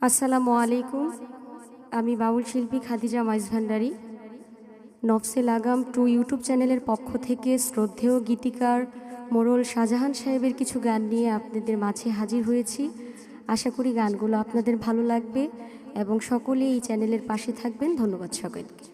আসসালামু আলাইকুম। আমি বাউল শিল্পী খাদিজা মাইজ ভান্ডারী নফসে লাগাম 2 ইউটিউব চ্যানেলের পক্ষ থেকে শ্রদ্ধেয় গীতিকার মোড়ল শাহজাহান সাহেবের কিছু গান নিয়ে আপনাদের মাঝে হাজির হয়েছি। আশা করি গানগুলো আপনাদের ভালো লাগবে এবং সকলে এই চ্যানেলের পাশে থাকবেন। ধন্যবাদ সকলকে।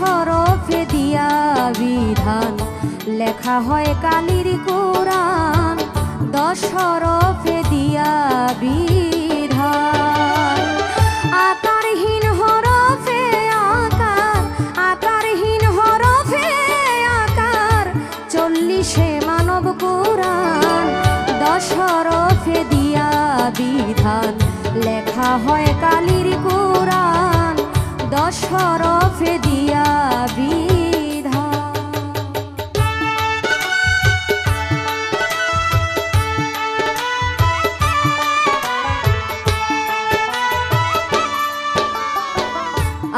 হরফে দিয়া বিধান লেখা হয় কালির কোরআন, 10 হরফে দিয়া বিধান। আকারহীন হরফে আকার, আকারহীন হরফে আকার, 40 মানব কোরআন, 10 হরফে দিয়া বিধান লেখা হয় কালির কোরআন, 10 হরফে দিয়া বিধান।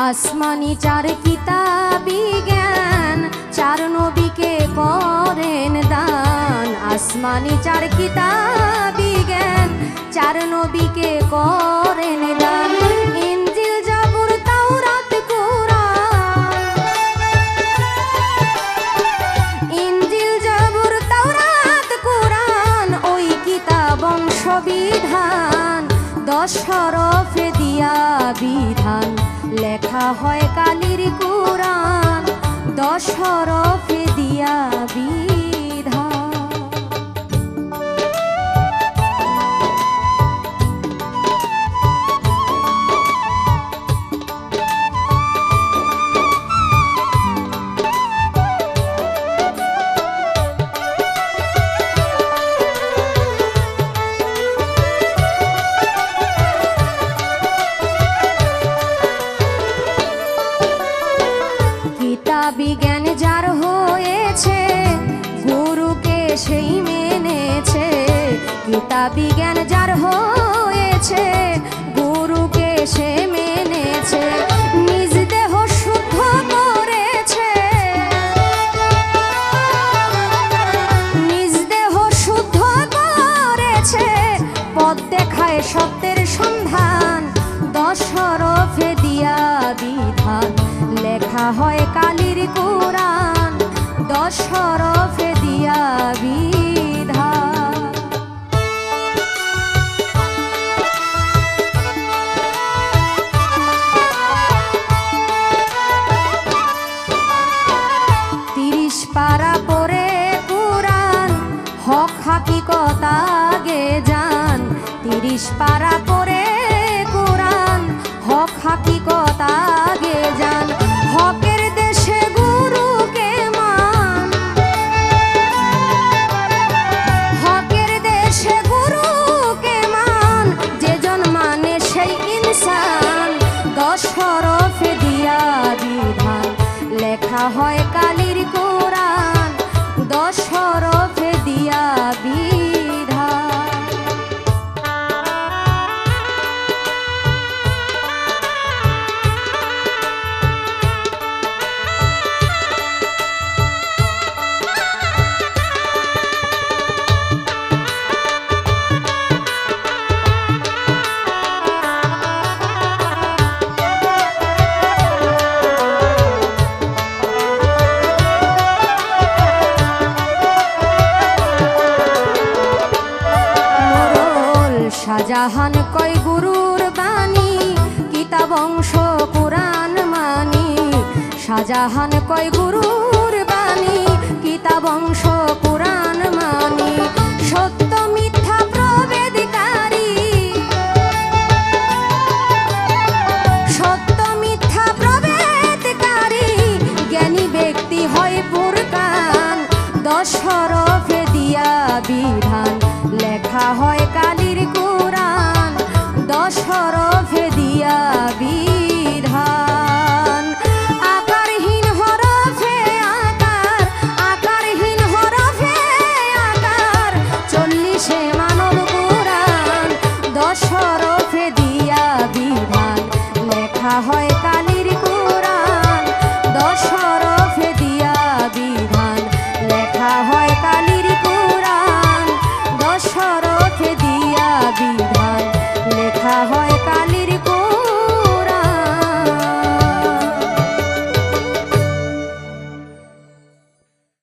আসমানি 4 কিতাবি জ্ঞান, 4 নবীকে করেন দান। আসমানি 4 কিতাবি জ্ঞান, 4 নবীকে করেন দান। ইনজিল জাবুর তাওরাত কুরআন, ইনজিল জাবুর তাওরাত কুরআন, ওই কিতাব সংবিধান, 10 হরফে দিয়া বিধান লেখা হয় কালির কোরআন, 10 হরফে দিয়া বিধান। বিজ্ঞান যার হয়েছে গুরুকে সেই মেনেছে, কিতাব বিজ্ঞান যার হয়েছে গুরুকে সে মেনেছে। নিজ দেহ শুদ্ধ করেছে, নিজ দেহ শুদ্ধ করেছে, পথ দেখায় সত্যের সন্ধান, 10 হরফে দিয়া বিধান লেখা হয় কালির কোরআন, 10 হরফে দিয়া বিধান। তিরিশ পারা পড়ে কোরআন, হক হাকিকত আগে জান। 30 পারা পড়ে কোরআন, হক হাকিকত আগে জান। হকের দেশে গুরুকে মান, হকের দেশে গুরুকে মান, যেজন মানে সেই ইনসান, 10 হরফে দিয়া বিধান লেখা হয় কালির কোরআন, 10 হরফে দিয়া বিধান। শাহজাহান কয় গুরুর বাণী, কিতাব অংশ কোরআন মানি। শাহজাহান কয় গুরুর বাণী, কিতাব অংশ কোরআন মানি। সত্য মিথ্যা প্রভেদকারী, সত্য মিথ্যা প্রভেদ তরফে দিয়া